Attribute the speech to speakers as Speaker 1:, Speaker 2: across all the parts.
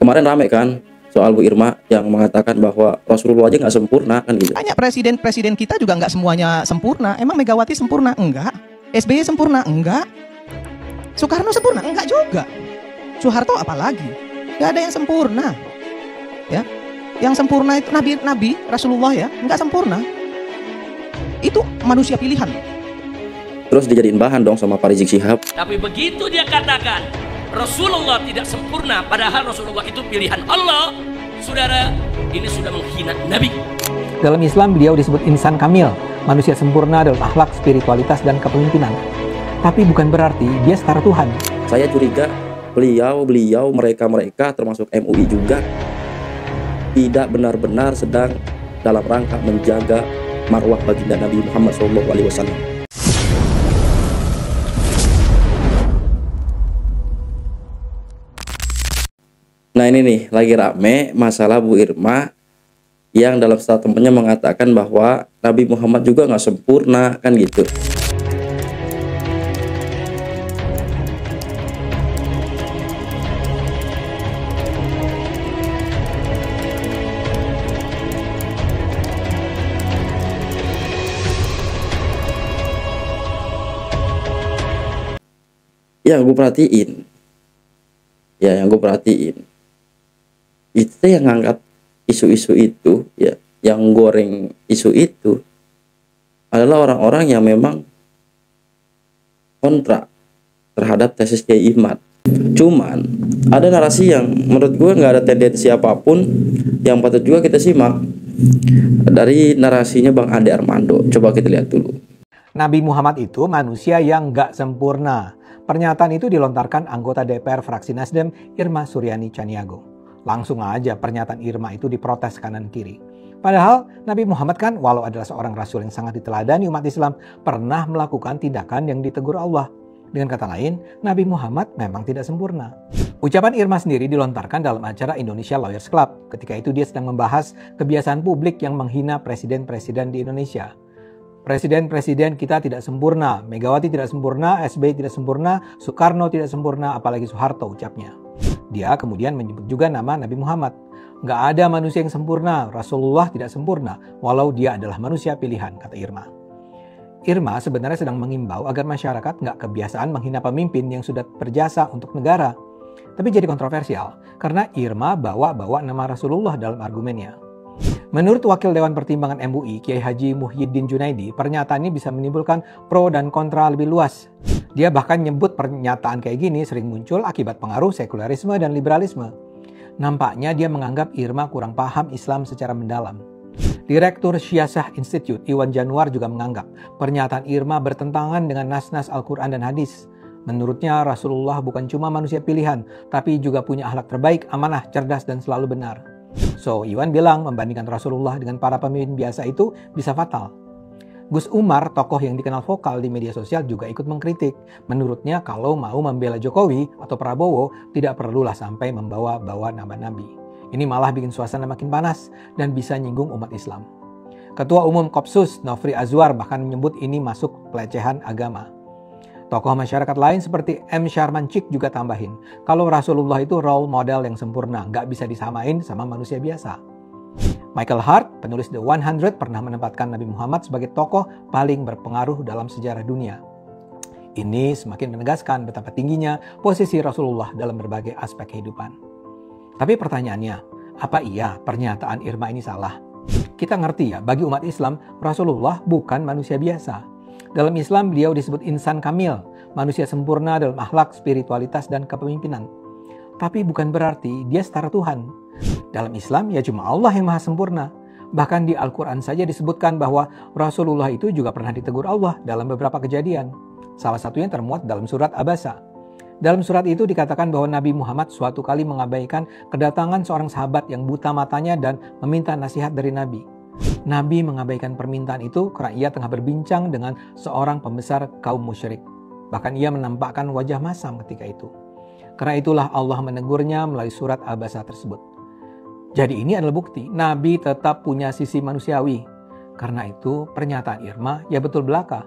Speaker 1: Kemarin rame kan soal Bu Irma yang mengatakan bahwa Rasulullah aja nggak sempurna kan gitu.
Speaker 2: Banyak presiden-presiden kita juga nggak semuanya sempurna. Emang Megawati sempurna? Enggak. SBY sempurna? Enggak. Soekarno sempurna? Enggak juga. Soeharto apalagi? Gak ada yang sempurna. Ya, yang sempurna itu Nabi Rasulullah ya, nggak sempurna. Itu manusia pilihan.
Speaker 1: Terus dijadiin bahan dong sama Pak Rizik Syihab.
Speaker 3: Tapi begitu dia katakan Rasulullah tidak sempurna, padahal Rasulullah itu pilihan Allah, saudara, ini sudah menghina Nabi.
Speaker 4: Dalam Islam beliau disebut insan kamil, manusia sempurna dalam akhlak, spiritualitas, dan kepemimpinan. Tapi bukan berarti dia setara Tuhan.
Speaker 1: Saya curiga beliau mereka termasuk MUI juga tidak benar-benar sedang dalam rangka menjaga marwah baginda Nabi Muhammad SAW. Nah ini nih lagi rame masalah Bu Irma yang dalam statementnya mengatakan bahwa Nabi Muhammad juga nggak sempurna kan gitu. Yang gue perhatiin itu yang ngangkat isu-isu itu ya, yang goreng isu itu adalah orang-orang yang memang kontra terhadap tesis Kiai Ihmad. Cuman ada narasi yang menurut gue nggak ada tendensi apapun yang patut juga kita simak dari narasinya Bang Ade Armando. Coba kita lihat dulu.
Speaker 4: Nabi Muhammad itu manusia yang gak sempurna. Pernyataan itu dilontarkan anggota DPR fraksi Nasdem Irma Suryani Chaniago. Langsung aja pernyataan Irma itu diprotes kanan kiri. Padahal Nabi Muhammad kan walau adalah seorang rasul yang sangat diteladani umat Islam, pernah melakukan tindakan yang ditegur Allah. Dengan kata lain, Nabi Muhammad memang tidak sempurna. Ucapan Irma sendiri dilontarkan dalam acara Indonesia Lawyers Club. Ketika itu dia sedang membahas kebiasaan publik yang menghina presiden-presiden di Indonesia. Presiden-presiden kita tidak sempurna, Megawati tidak sempurna, SBY tidak sempurna, Soekarno tidak sempurna, apalagi Soeharto ucapnya. Dia kemudian menyebut juga nama Nabi Muhammad. Nggak ada manusia yang sempurna, Rasulullah tidak sempurna, walau dia adalah manusia pilihan, kata Irma. Irma sebenarnya sedang mengimbau agar masyarakat nggak kebiasaan menghina pemimpin yang sudah berjasa untuk negara. Tapi jadi kontroversial, karena Irma bawa nama Rasulullah dalam argumennya. Menurut Wakil Dewan Pertimbangan MUI, Kiai Haji Muhyiddin Junaidi, pernyataan ini bisa menimbulkan pro dan kontra lebih luas. Dia bahkan nyebut pernyataan kayak gini sering muncul akibat pengaruh sekularisme dan liberalisme. Nampaknya dia menganggap Irma kurang paham Islam secara mendalam. Direktur Syiasah Institute Iwan Januar juga menganggap pernyataan Irma bertentangan dengan nas-nas Al-Quran dan hadis. Menurutnya Rasulullah bukan cuma manusia pilihan, tapi juga punya akhlak terbaik, amanah, cerdas, dan selalu benar. So, Iwan bilang membandingkan Rasulullah dengan para pemimpin biasa itu bisa fatal. Gus Umar, tokoh yang dikenal vokal di media sosial, juga ikut mengkritik. Menurutnya kalau mau membela Jokowi atau Prabowo, tidak perlulah sampai membawa-bawa nama Nabi. Ini malah bikin suasana makin panas dan bisa nyinggung umat Islam. Ketua Umum Kopsus, Nofri Azwar, bahkan menyebut ini masuk pelecehan agama. Tokoh masyarakat lain seperti M. Sharman Cik juga tambahin, kalau Rasulullah itu role model yang sempurna, nggak bisa disamain sama manusia biasa. Michael Hart, penulis The 100, pernah menempatkan Nabi Muhammad sebagai tokoh paling berpengaruh dalam sejarah dunia. Ini semakin menegaskan betapa tingginya posisi Rasulullah dalam berbagai aspek kehidupan. Tapi pertanyaannya, apa iya pernyataan Irma ini salah? Kita ngerti ya, bagi umat Islam, Rasulullah bukan manusia biasa. Dalam Islam beliau disebut insan kamil, manusia sempurna dalam akhlak, spiritualitas, dan kepemimpinan. Tapi bukan berarti dia setara Tuhan. Dalam Islam ya cuma Allah yang maha sempurna. Bahkan di Al-Quran saja disebutkan bahwa Rasulullah itu juga pernah ditegur Allah dalam beberapa kejadian. Salah satunya termuat dalam surat Abasa. Dalam surat itu dikatakan bahwa Nabi Muhammad suatu kali mengabaikan kedatangan seorang sahabat yang buta matanya dan meminta nasihat dari Nabi. Nabi mengabaikan permintaan itu karena ia tengah berbincang dengan seorang pembesar kaum musyrik. Bahkan ia menampakkan wajah masam ketika itu. Karena itulah Allah menegurnya melalui surat Abasa tersebut. Jadi ini adalah bukti Nabi tetap punya sisi manusiawi. Karena itu pernyataan Irma ya betul belaka.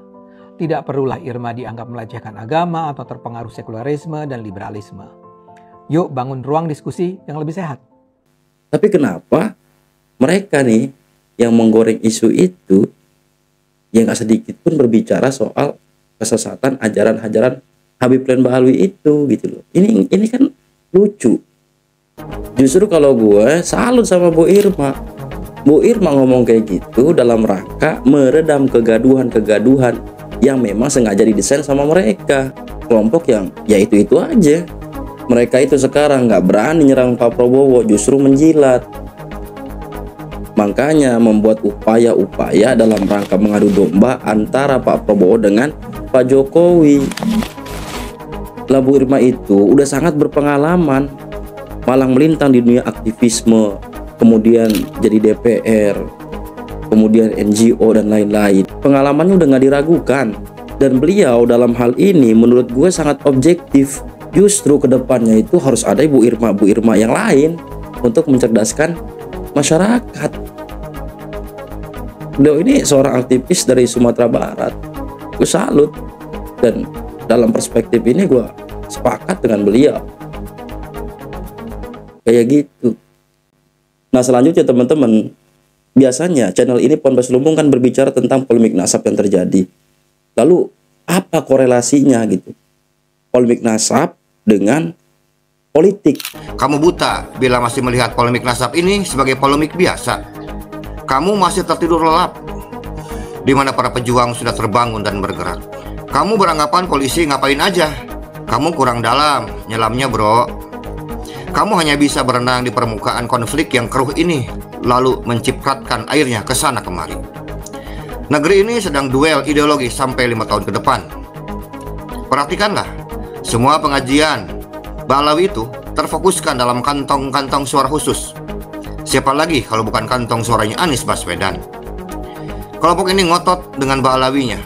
Speaker 4: Tidak perlulah Irma dianggap melecehkan agama atau terpengaruh sekularisme dan liberalisme. Yuk bangun ruang diskusi yang lebih sehat.
Speaker 1: Tapi kenapa mereka nih yang menggoreng isu itu yang gak sedikit pun berbicara soal kesesatan ajaran-ajaran Habib Len Bahalwi itu gitu loh. Ini kan lucu. Justru kalau gue salut sama Bu Irma. Bu Irma ngomong kayak gitu dalam rangka meredam kegaduhan-kegaduhan yang memang sengaja didesain sama mereka. Kelompok yang ya itu aja. Mereka itu sekarang nggak berani nyerang Pak Prabowo, justru menjilat. Makanya membuat upaya-upaya dalam rangka mengadu domba antara Pak Prabowo dengan Pak Jokowi. Lah Bu Irma itu udah sangat berpengalaman, malang melintang di dunia aktivisme, kemudian jadi DPR, kemudian NGO dan lain-lain. Pengalamannya udah nggak diragukan, dan beliau dalam hal ini menurut gue sangat objektif. Justru kedepannya itu harus ada Bu Irma yang lain untuk mencerdaskan masyarakat. Beliau ini seorang aktivis dari Sumatera Barat. Gue salut, dan dalam perspektif ini gue sepakat dengan beliau. Kayak gitu. Nah selanjutnya teman-teman, biasanya channel ini Ponpes Lumbung kan berbicara tentang polemik nasab yang terjadi. Lalu apa korelasinya gitu? Polemik nasab dengan politik.
Speaker 5: Kamu buta bila masih melihat polemik nasab ini sebagai polemik biasa. Kamu masih tertidur lelap, di mana para pejuang sudah terbangun dan bergerak. Kamu beranggapan polisi ngapain aja. Kamu kurang dalam nyelamnya, bro. Kamu hanya bisa berenang di permukaan konflik yang keruh ini, lalu mencipratkan airnya ke sana kemari. Negeri ini sedang duel ideologi sampai 5 tahun ke depan. Perhatikanlah, semua pengajian Bahlawi itu terfokuskan dalam kantong-kantong suara khusus. Siapa lagi kalau bukan kantong suaranya Anies Baswedan. Kelompok ini ngotot dengan Bahlawinya.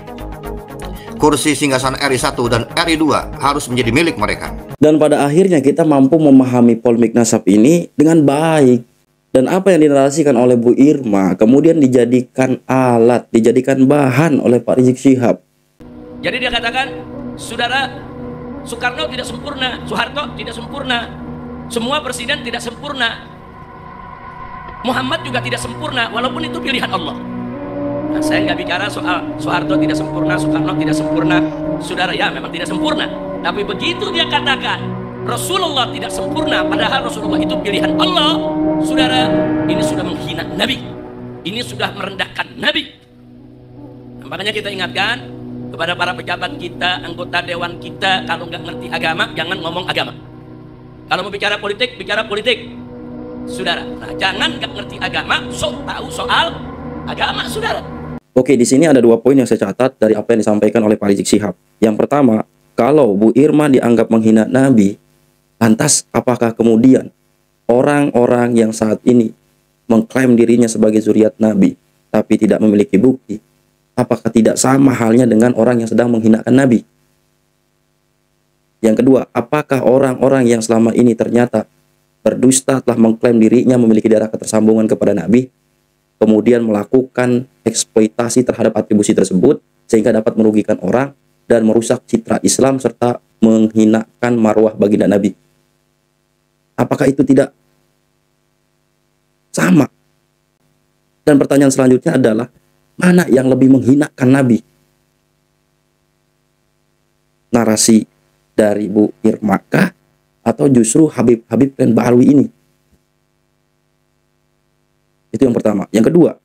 Speaker 5: Kursi singgasana RI 1 dan RI 2 harus menjadi milik mereka.
Speaker 1: Dan pada akhirnya kita mampu memahami polemik nasab ini dengan baik. Dan apa yang dinarasikan oleh Bu Irma kemudian dijadikan alat, dijadikan bahan oleh Pak Rizik Syihab.
Speaker 3: Jadi dia katakan, saudara, Soekarno tidak sempurna, Soeharto tidak sempurna, semua presiden tidak sempurna, Muhammad juga tidak sempurna, walaupun itu pilihan Allah. Nah, saya nggak bicara soal Soeharto tidak sempurna, Soekarno tidak sempurna. Saudara, ya memang tidak sempurna. Tapi begitu dia katakan Rasulullah tidak sempurna, padahal Rasulullah itu pilihan Allah, saudara, ini sudah menghina Nabi. Ini sudah merendahkan Nabi. Nah, makanya kita ingatkan kepada para pejabat kita, anggota dewan kita, kalau nggak ngerti agama, jangan ngomong agama. Kalau mau bicara politik, bicara politik. Saudara, nah jangan nggak ngerti agama, sok tahu soal agama, saudara.
Speaker 1: Oke, di sini ada 2 poin yang saya catat dari apa yang disampaikan oleh Pak Rizik Syihab. Yang pertama, kalau Bu Irma dianggap menghina Nabi, lantas apakah kemudian orang-orang yang saat ini mengklaim dirinya sebagai zuriat Nabi, tapi tidak memiliki bukti, apakah tidak sama halnya dengan orang yang sedang menghinakan Nabi? Yang kedua, apakah orang-orang yang selama ini ternyata berdusta telah mengklaim dirinya memiliki darah ketersambungan kepada Nabi, kemudian melakukan eksploitasi terhadap atribusi tersebut sehingga dapat merugikan orang dan merusak citra Islam serta menghinakan marwah baginda Nabi? Apakah itu tidak sama? Dan pertanyaan selanjutnya adalah, mana yang lebih menghinakan Nabi? Narasi dari Bu Irma kah? Atau justru Habib Len Bahalwi ini? Itu yang pertama. Yang kedua,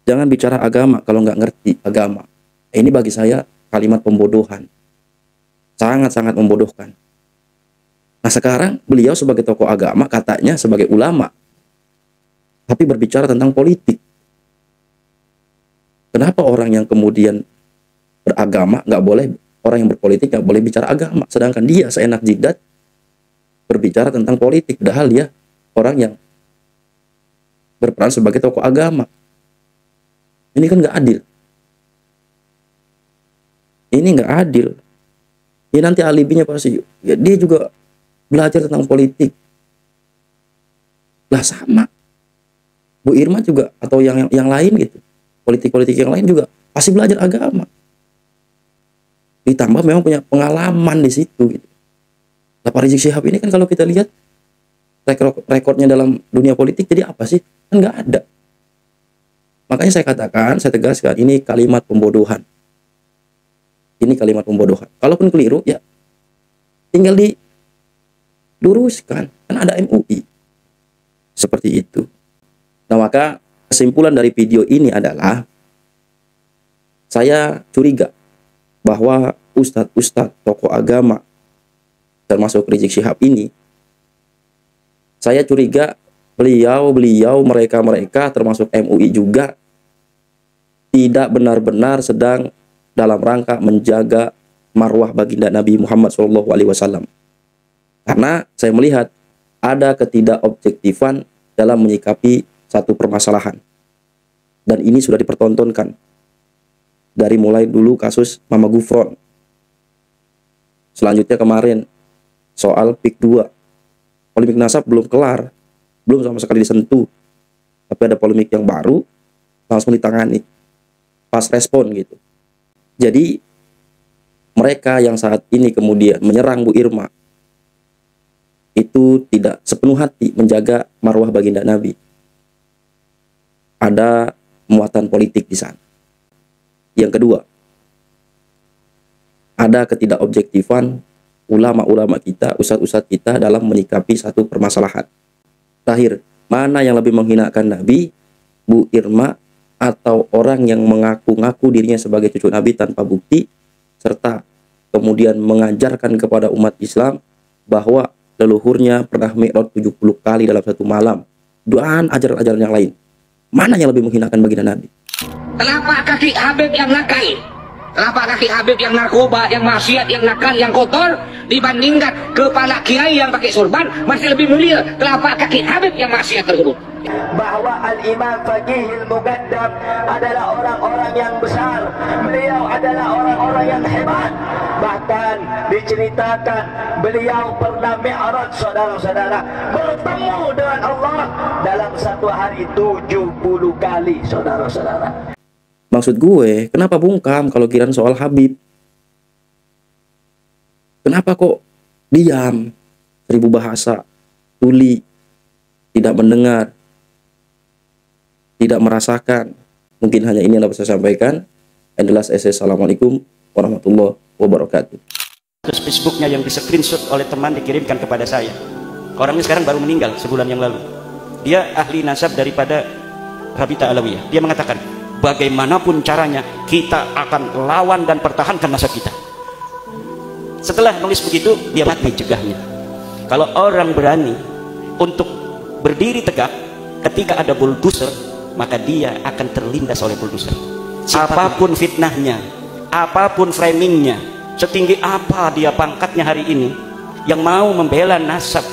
Speaker 1: jangan bicara agama kalau nggak ngerti agama. Ini bagi saya kalimat pembodohan. Sangat-sangat membodohkan. Nah sekarang beliau sebagai tokoh agama, katanya sebagai ulama, tapi berbicara tentang politik. Kenapa orang yang kemudian beragama nggak boleh, orang yang berpolitik nggak boleh bicara agama, sedangkan dia seenak jidat berbicara tentang politik, padahal dia orang yang berperan sebagai tokoh agama. Ini kan nggak adil. Ini nggak adil. Ini nanti alibinya pasti ya, dia juga belajar tentang politik. Lah sama. Bu Irma juga atau yang lain gitu. Politik-politik yang lain juga pasti belajar agama. Ditambah memang punya pengalaman di situ gitu. Pak Rizik Syihab ini kan kalau kita lihat rekornya dalam dunia politik jadi apa sih? Kan nggak ada. Makanya saya katakan, saya tegaskan, ini kalimat pembodohan. Ini kalimat pembodohan. Kalaupun keliru, ya tinggal diluruskan. Kan ada MUI. Seperti itu. Nah, maka kesimpulan dari video ini adalah saya curiga bahwa ustadz-ustadz tokoh agama termasuk Rizik Syihab ini, saya curiga beliau mereka termasuk MUI juga tidak benar-benar sedang dalam rangka menjaga marwah baginda Nabi Muhammad SAW. Karena saya melihat ada ketidakobjektifan dalam menyikapi satu permasalahan. Dan ini sudah dipertontonkan dari mulai dulu kasus Mama Gufron. Selanjutnya kemarin soal PIK 2. Polemik nasab belum kelar, belum sama sekali disentuh. Tapi ada polemik yang baru, langsung ditangani. Pas respon gitu. Jadi mereka yang saat ini kemudian menyerang Bu Irma itu tidak sepenuh hati menjaga marwah baginda Nabi. Ada muatan politik di sana. Yang kedua, ada ketidakobjektifan ulama-ulama kita, ustadz-ustadz kita dalam menyikapi satu permasalahan. Terakhir, mana yang lebih menghinakan Nabi, Bu Irma, atau orang yang mengaku-ngaku dirinya sebagai cucu Nabi tanpa bukti, serta kemudian mengajarkan kepada umat Islam bahwa leluhurnya pernah mi'raj 70 kali dalam satu malam, dan ajaran-ajaran yang lain. Mana yang lebih menghinakan baginda Nabi?
Speaker 6: Telapak kaki Habib yang nakal, telapak kaki Habib yang narkoba, yang maksiat, yang nakal, yang kotor, dibandingkan kepala kiai yang pakai sorban, masih lebih mulia telapak kaki Habib yang maksiat tersebut.
Speaker 7: Bahwa Al-Imam Faqihil Muqaddam adalah orang-orang yang besar. Beliau adalah orang-orang yang hebat. Bahkan diceritakan beliau pernah mi'raj, saudara-saudara, bertemu dengan Allah dalam satu hari 70 kali, saudara-saudara.
Speaker 1: Maksud gue, kenapa bungkam kalau kiraan soal Habib? Kenapa kok diam? 1000 bahasa, tuli, tidak mendengar, tidak merasakan. Mungkin hanya ini yang dapat saya sampaikan. Assalamualaikum warahmatullahi wabarakatuh.
Speaker 8: Terus Facebooknya yang di screenshot oleh teman dikirimkan kepada saya. Orangnya sekarang baru meninggal sebulan yang lalu. Dia ahli nasab daripada Rabita Alawiyah. Dia mengatakan, bagaimanapun caranya kita akan lawan dan pertahankan nasab kita. Setelah nulis begitu, dia mati cegahnya. Kalau orang berani untuk berdiri tegak ketika ada bulldozer, maka dia akan terlindas oleh bulldozer. Apapun fitnahnya, apapun framingnya, setinggi apa dia pangkatnya hari ini, yang mau membela nasab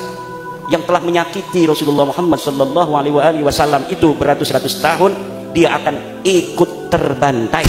Speaker 8: yang telah menyakiti Rasulullah Muhammad SAW itu beratus-ratus tahun, dia akan ikut terbantai.